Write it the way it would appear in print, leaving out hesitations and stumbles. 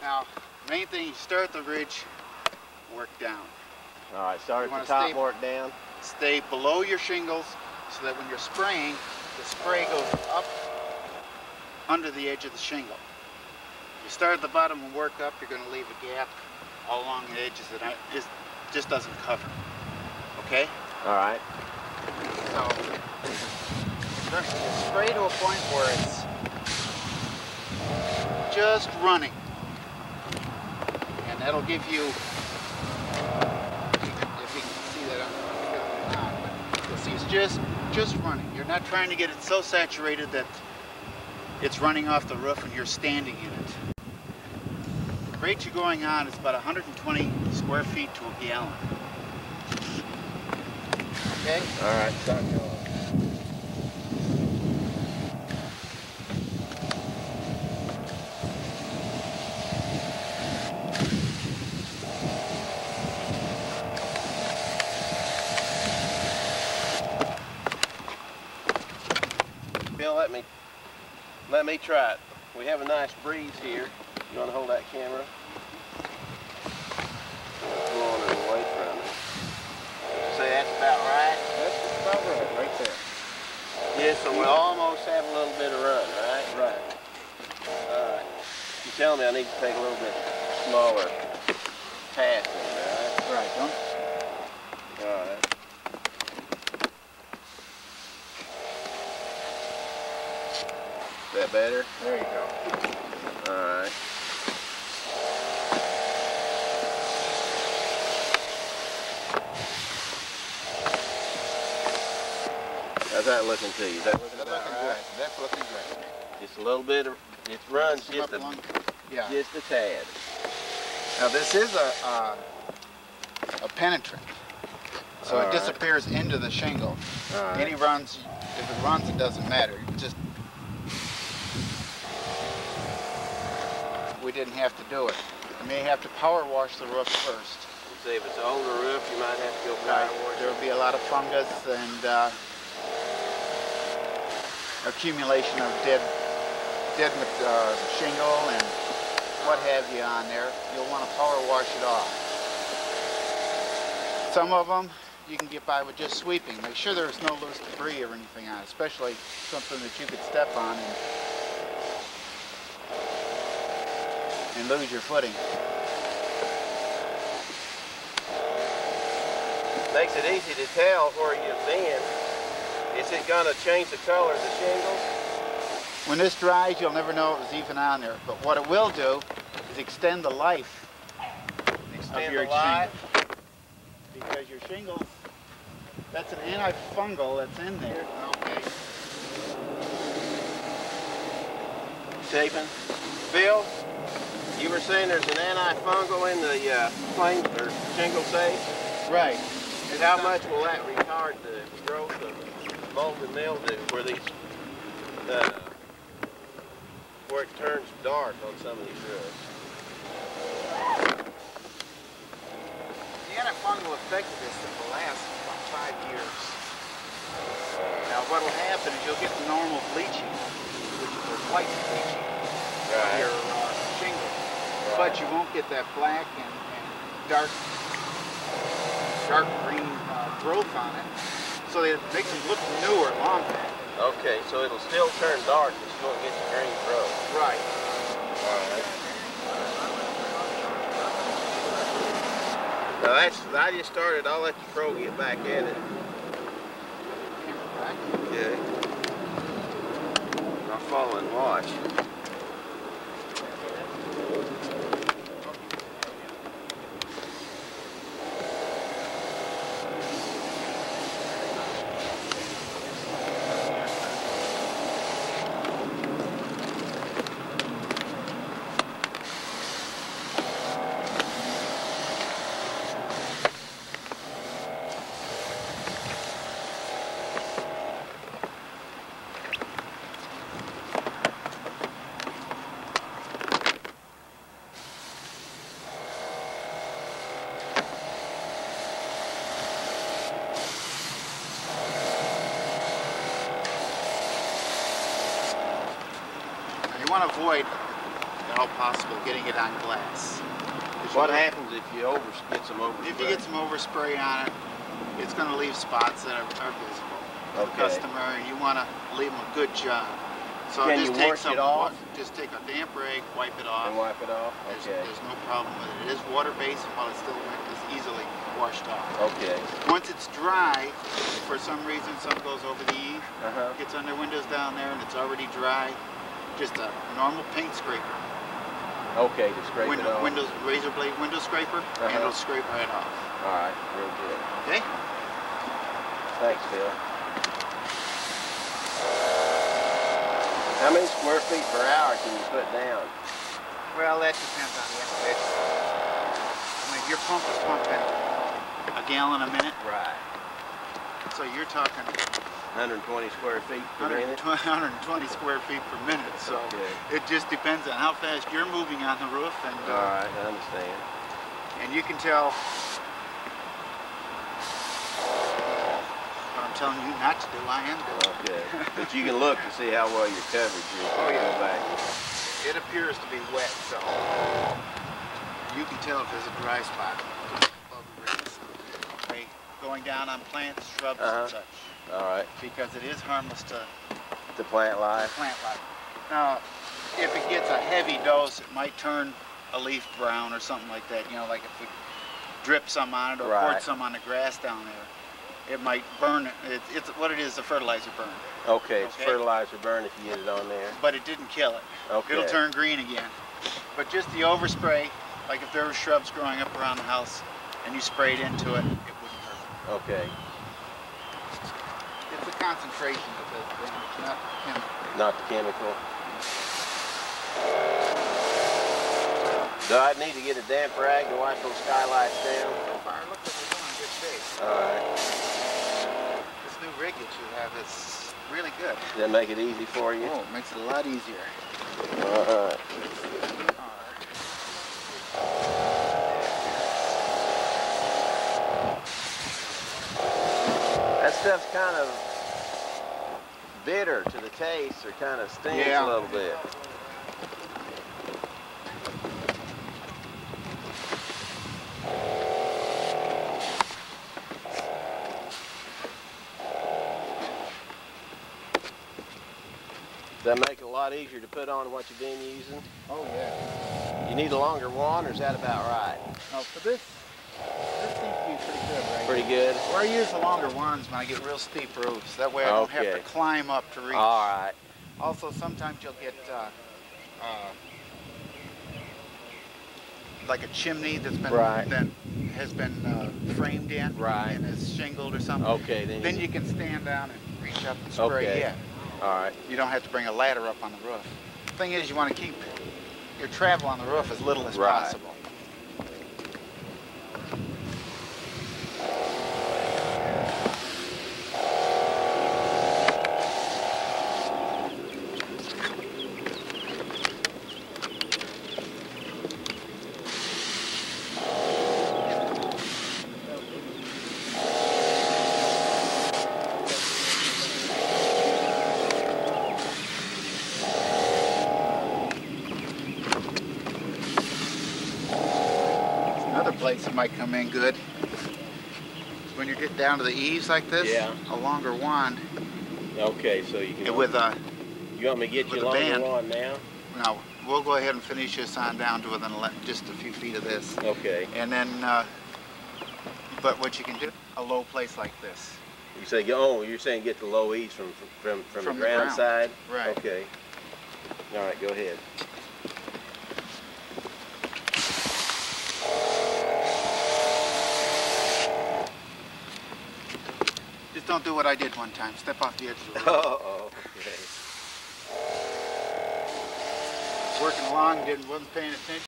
Now, main thing, you start the ridge, work down. All right, start at the top, work down. Stay below your shingles so that when you're spraying, the spray goes up under the edge of the shingle. You start at the bottom and work up, you're going to leave a gap all along the edges that just doesn't cover. Okay? All right. So, spray to a point where it's just running. And that'll give you, if you can see that, but you'll see it's just running. You're not trying to get it so saturated that it's running off the roof and you're standing in it. The rate you're going on is about 120 square feet to a gallon. Okay? All right, start going. Bill, let me try it. We have a nice breeze here. You want to hold that camera? Blowing it away from it. Say that's about right? That's just about right there. Yeah, so we'll almost have a little bit of run, right? Right. All right. You tell me I need to take a little bit smaller pass in there, right? Right, don't. All right. Is that better? There you go. All right. How's that looking to you? Is that looking about right? That's looking great. Just a little bit of, it runs just a tad. Now this is a penetrant, so it disappears into the shingle. Any runs, if it runs, it doesn't matter. You just, we didn't have to do it. You may have to power wash the roof first. You say if it's an older roof, you might have to go power wash. There will be a lot of fungus and accumulation of dead shingle and what have you on there. You'll want to power wash it off. Some of them you can get by with just sweeping. Make sure there's no loose debris or anything on it, especially something that you could step on and lose your footing. Makes it easy to tell where you've been. Is it going to change the color of the shingles? When this dries, you'll never know it was even on there. But what it will do is extend the life of your shingle. Because your shingles, that's an antifungal that's in there. Okay. Chapin? Bill, you were saying there's an antifungal in the flame or Shingle Safe? Right. And how much will that retard the growth of mold and mildew where these where it turns dark on some of these roofs? The antifungal effectiveness will last about 5 years. Now what will happen is you'll get the normal bleaching, which is a white bleaching of your shingle. But you won't get that black and dark green growth on it. So it makes them look newer longer. Okay, so it'll still turn dark, but you won't get the green growth. Right. Now I just started. I'll let the pro get back at it. Okay. I'll follow and watch. You want to avoid at all possible getting it on glass. What happens if you get some overspray? If you get some overspray on it, it's going to leave spots that are visible to the customer, and you want to leave them a good job. So Can just you take wash it off? Just take a damp rag, wipe it off. And wipe it off? Okay. There's no problem with it. It is water-based, while it's still wet, it's easily washed off. Okay. Once it's dry, for some reason some goes over the eave, gets under windows down there, and it's already dry, just a normal paint scraper. Okay, to scrape it off. Razor blade window scraper, and it'll scrape right off. All right, real good. Okay? Thanks, Phil. How many square feet per hour can you put down? Well, that depends on the individual. I mean, your pump is pumping a gallon a minute. Right. So you're talking 120 square feet per minute? 120 square feet per minute. So it just depends on how fast you're moving on the roof. And all right, I understand. And you can tell what I'm telling you not to do, I am doing. Okay. But you can look to see how well your coverage is. Oh, yeah. Go back. It appears to be wet, so you can tell if there's a dry spot above the ribs. Okay, going down on plants, shrubs, and such. All right. Because it is harmless to plant life. Now, if it gets a heavy dose, it might turn a leaf brown or something like that. You know, like if we drip some on it or poured some on the grass down there, it might burn it. It's what it is, the fertilizer burn. Okay, it's fertilizer burn if you get it on there. But it didn't kill it. Okay. It'll turn green again. But just the overspray, like if there were shrubs growing up around the house and you sprayed into it, it wouldn't hurt. Okay. It's the concentration of the damage, not the chemical. Not the chemical. Do I need to get a damp rag to wipe those skylights down? So far, it looks like we're doing in good shape. All right. This new rig that you have is really good. Does that make it easy for you? Oh, it makes it a lot easier. All right. That stuff's kind of bitter to the taste, or kind of stings a little bit. Does that make it a lot easier to put on what you've been using? Oh, yeah. You need a longer wand, or is that about right? Oh, for this seems to be pretty good, right? Pretty good? Well, I use the longer wands when I get real steep roofs. That way I don't have to climb up to reach. All right. Also, sometimes you'll get like a chimney that's been that has been framed in and is shingled or something. Okay, then you can stand down and reach up and spray in. All right. You don't have to bring a ladder up on the roof. The thing is, you want to keep your travel on the roof as little as possible. Another place that might come in good is when you get down to the eaves like this. A longer wand. Okay, so you can. With a. You want me to get you a longer wand now? No, we'll go ahead and finish this on down to within just a few feet of this. Okay. And then, but what you can do, a low place like this. You say, oh, you're saying get the low eaves from the ground side? Right. Okay. All right, go ahead. Just don't do what I did one time. Step off the edge of the roof. Oh, okay. Working along, wasn't paying attention.